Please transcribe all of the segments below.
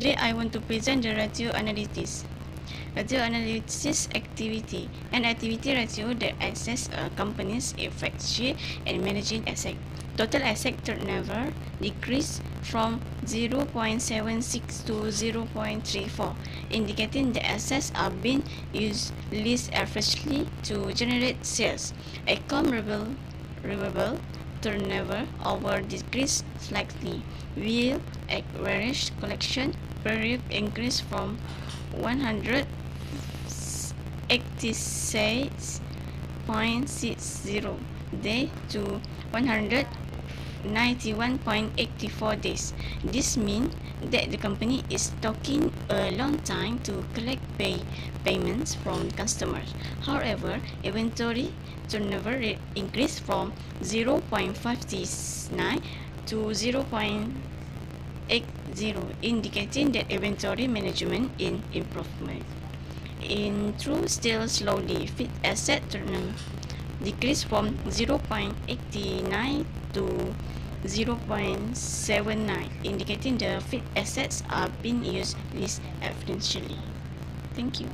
Today I want to present the ratio analysis. Ratio analysis activity, an activity ratio that assesses a company's efficiency in managing asset. Total asset turnover decreased from 0.76 to 0.34, indicating the assets are being used less efficiently to generate sales. A comparable turnover over decreased slightly, while average collection period increased from 186.60 days to 191.84 days. This means that the company is taking a long time to collect payments from customers. However, inventory turnover rate increased from 0.59 to 0.80, indicating that inventory management is improvement. In true still slowly, fixed asset turnover decreased from 0.89 to 0.79, indicating the fixed assets are being used less efficiently. Thank you.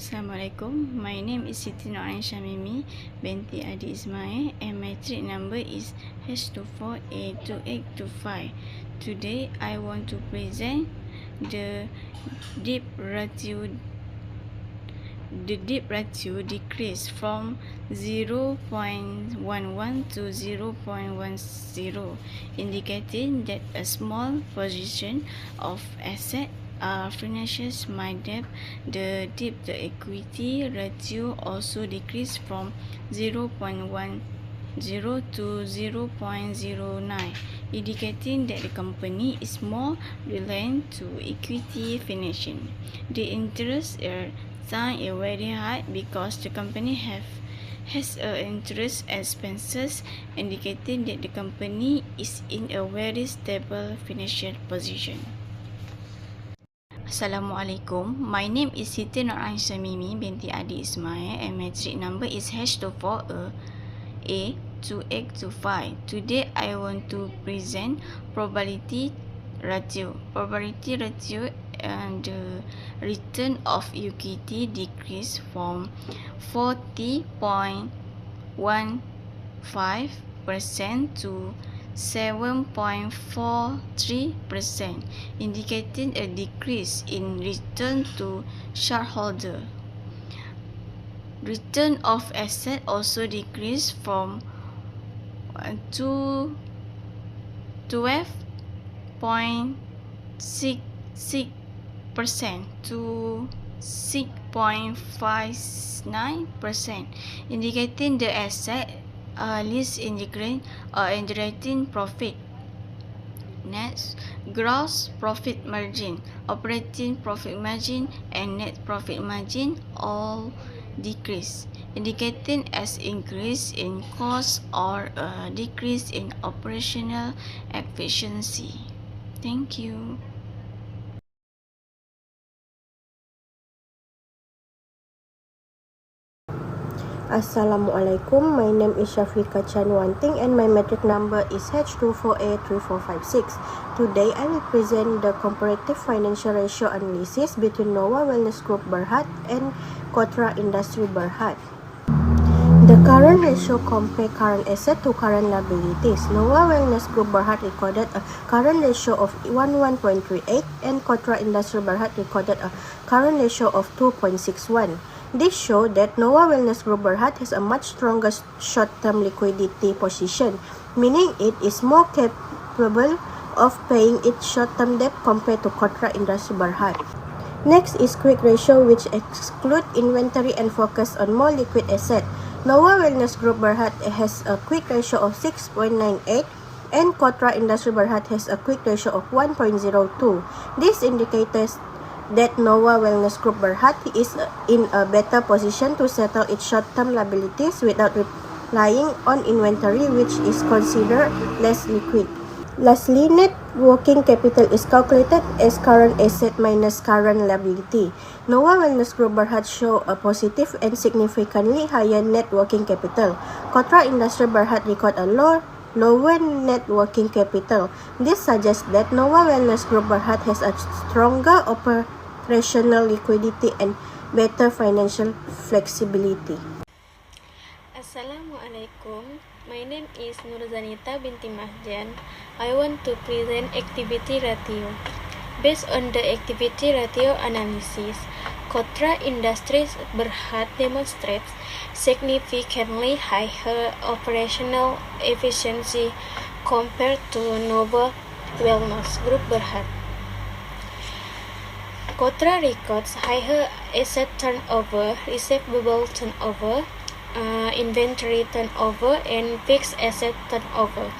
Assalamualaikum. My name is Siti Nur Aisyah Mimi binti Adi Ismail and my trade number is H24A2825. Today I want to present the dip ratio. The dip ratio decreased from 0.11 to 0.10, indicating that a small position of asset financials my debt. The debt to equity ratio also decreased from 0.10 to 0.09, indicating that the company is more reliant to equity financing. The interest time is very high because the company has interest expenses, indicating that the company is in a very stable financial position. Assalamualaikum. My name is Siti Nur Aisyah Mimi binti Adi Ismail and my trade number is H24A2825. Today I want to present probability ratio. Probability ratio and the return of equity decreased from 40.15% to 7.43%, indicating a decrease in return to shareholder. Return of asset also decreased from 12.66% to 6.59%, indicating the asset less generating profit. Next, gross profit margin, operating profit margin, and net profit margin all decrease, indicating as increase in cost or a decrease in operational efficiency. Thank you. Assalamualaikum. My name is Shafika Chanwanting and my metric number is H24A3456. Today I will present the comparative financial ratio analysis between Noah Wellness Group Berhad and Kotra Industry Berhad. The current ratio compare current asset to current liabilities. Noah Wellness Group Berhad recorded a current ratio of 11.38 and Kotra Industry Berhad recorded a current ratio of 2.61. This shows that Noah Wellness Group Berhad has a much stronger short-term liquidity position, meaning it is more capable of paying its short-term debt compared to Kotra Industry Berhad. Next is quick ratio, which exclude inventory and focus on more liquid asset. Noah Wellness Group Berhad has a quick ratio of 6.98 and Kotra Industry Berhad has a quick ratio of 1.02. This indicates that Noah Wellness Group Berhad is in a better position to settle its short-term liabilities without relying on inventory, which is considered less liquid. Lastly, net working capital is calculated as current asset minus current liability. Noah Wellness Group Berhad show a positive and significantly higher net working capital. Kotra Industry Berhad record a low lower net working capital. This suggests that Nova Wellness Group Berhad has a stronger operational liquidity and better financial flexibility. Assalamualaikum. My name is Nurzanita binti Mahjan. I want to present activity ratio. Based on the activity ratio analysis, Kotra Industries Berhad demonstrates significantly higher operational efficiency compared to Nova Wellness Group Berhad. Kotra records higher asset turnover, receivable turnover, inventory turnover, and fixed asset turnover,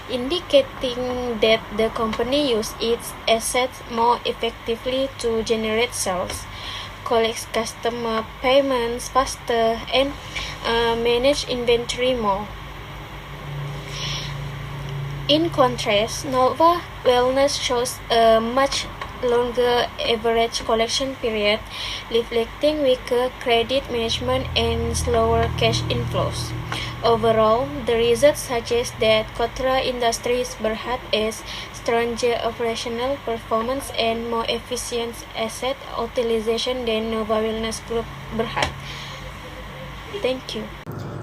indicating that the company uses its assets more effectively to generate sales, collects customer payments faster, and manage inventory more. In contrast, Nova Wellness shows a much longer average collection period, reflecting weaker credit management and slower cash inflows. Overall, the results suggest that Kotra Industries Berhad has stronger operational performance and more efficient asset utilization than Nova Wellness Group Berhad. Thank you.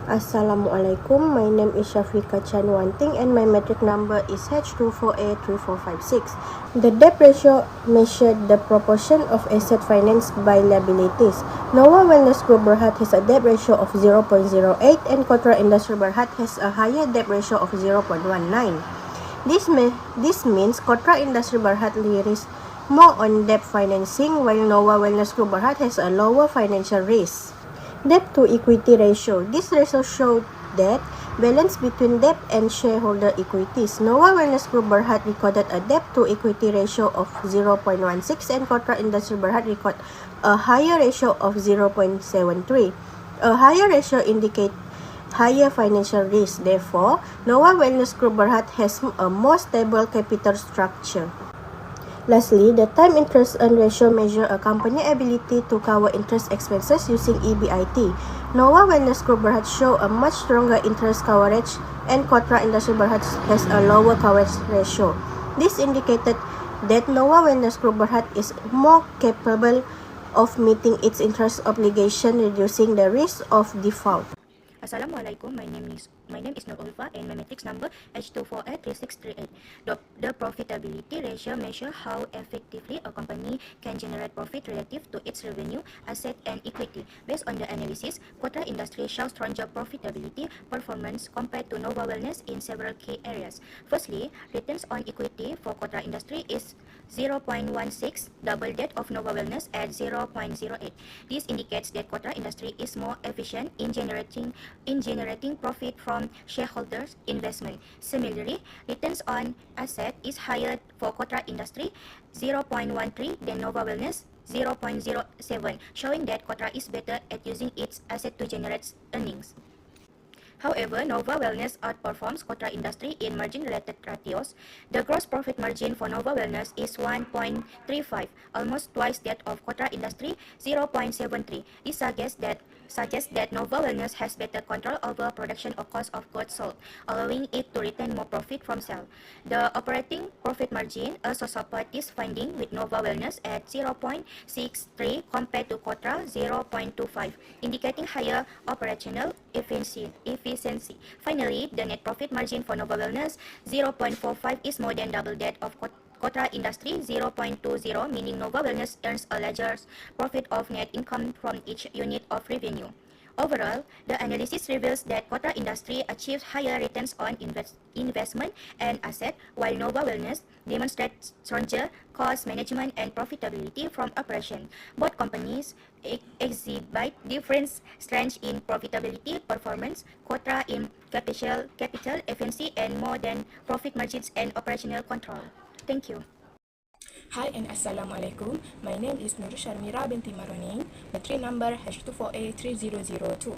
Assalamualaikum, my name is Shafika Chanwanting and my metric number is H24A3456. The debt ratio measured the proportion of asset financed by liabilities. Nova Wellness Group Berhad has a debt ratio of 0.08 and Kotra Industry Berhad has a higher debt ratio of 0.19. This means Kotra Industry Berhad relies more on debt financing while Nova Wellness Group Berhad has a lower financial risk. Debt to equity ratio. This ratio shows that balance between debt and shareholder equities. Nova Wellness Group Berhad recorded a debt to equity ratio of 0.16 and Kotra Industry Berhad recorded a higher ratio of 0.73. A higher ratio indicates higher financial risk. Therefore, Nova Wellness Group Berhad has a more stable capital structure. Lastly, the time interest earn ratio measures a company's ability to cover interest expenses using EBIT. Nova Wellness Group Berhad show a much stronger interest coverage and Kotra Industry Berhad has a lower coverage ratio. This indicated that Nova Wellness Group Berhad is more capable of meeting its interest obligation, reducing the risk of default. Assalamualaikum, my name is Nur Ulfa and my matrix number H24A3638. The profitability ratio measures how effectively a company can generate profit relative to its revenue, asset and equity. Based on the analysis, Kotra Industry shows stronger profitability performance compared to Nova Wellness in several key areas. Firstly, returns on equity for Kotra Industry is 0.16, double that of Nova Wellness at 0.08. This indicates that Kotra Industry is more efficient in generating profit from shareholders' investment. Similarly, returns on asset is higher for Kotra Industry, 0.13 than Nova Wellness, 0.07, showing that Kotra is better at using its asset to generate earnings. However, Nova Wellness outperforms Kotra Industry in margin-related ratios. The gross profit margin for Nova Wellness is 1.35, almost twice that of Kotra Industry, 0.73. This suggests that Nova Wellness has better control over production or cost of goods sold, allowing it to retain more profit from sale. The operating profit margin also supports this finding, with Nova Wellness at 0.63 compared to Kotra 0.25, indicating higher operational efficiency. Finally, the net profit margin for Nova Wellness 0.45 is more than double that of Kotra Industry 0.20, meaning Nova Wellness earns a larger profit of net income from each unit of revenue. Overall, the analysis reveals that Kotra Industry achieves higher returns on investment and asset, while Nova Wellness demonstrates stronger cost management and profitability from operation. Both companies exhibit different strengths in profitability performance, Kotra in capital efficiency, and more than profit margins and operational control. Thank you. Hi and Assalamualaikum. My name is Nur Sharmira binti Maroning, battery number H24A3002.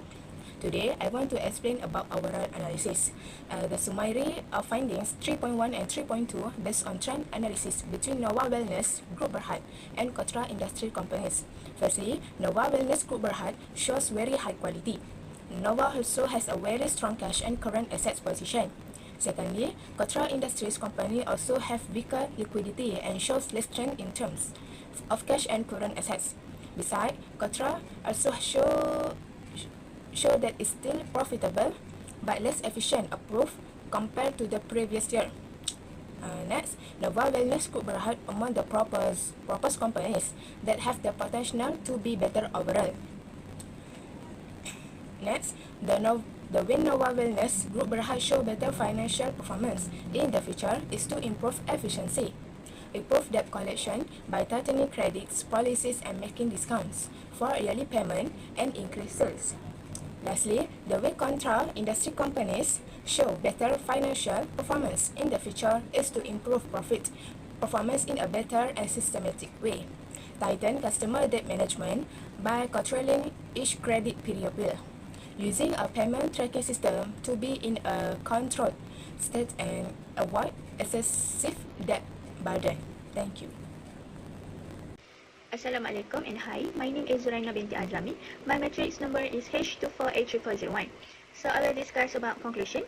Today, I want to explain about our analysis. The summary findings 3.1 and 3.2 based on trend analysis between Nova Wellness Group Berhad and Kotra Industry companies. Firstly, Nova Wellness Group Berhad shows very high quality. Nova also has a very strong cash and current assets position. Secondly, Cotra Industries company also have weaker liquidity and shows less strength in terms of cash and current assets. Besides, Cotra also show that it's still profitable but less efficient approach compared to the previous year. Next, Nova Wellness Group Berhad among the proposed companies that have the potential to be better overall. Next, the Win Nova Wellness Group Berhad show better financial performance in the future is to improve efficiency, improve debt collection by tightening credits, policies and making discounts for yearly payment and increase sales. Lastly, the way Contra industry companies show better financial performance in the future is to improve profit performance in a better and systematic way. Tighten customer debt management by controlling each credit period bill, using a payment tracking system to be in a controlled state and avoid excessive debt burden. Thank you. Assalamualaikum and hi, my name is Zuraina binti Azami. My matrix number is H24A3401. So I will discuss about conclusion.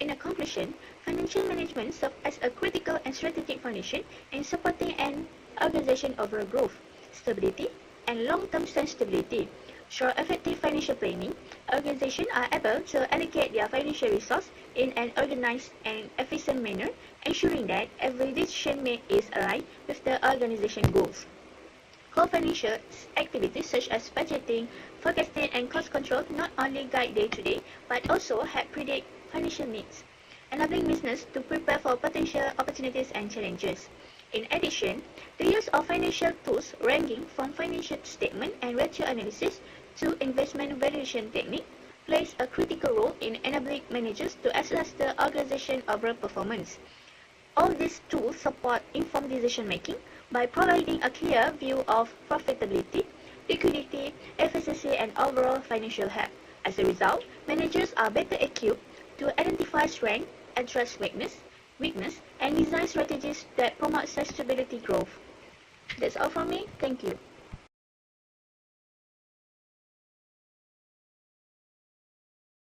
In a conclusion, financial management serves as a critical and strategic foundation in supporting an organization overall growth, stability, and long-term sustainability. Through effective financial planning, organizations are able to allocate their financial resources in an organized and efficient manner, ensuring that every decision made is aligned with the organization goals. Core financial activities such as budgeting, forecasting, and cost control not only guide day-to-day but also help predict financial needs, enabling business to prepare for potential opportunities and challenges. In addition, the use of financial tools ranging from financial statement and ratio analysis to investment valuation technique plays a critical role in enabling managers to assess the organization's overall performance. All these tools support informed decision-making by providing a clear view of profitability, liquidity, efficiency, and overall financial health. As a result, managers are better equipped to identify strength, address weakness, and design strategies that promote sustainability growth. That's all from me. Thank you.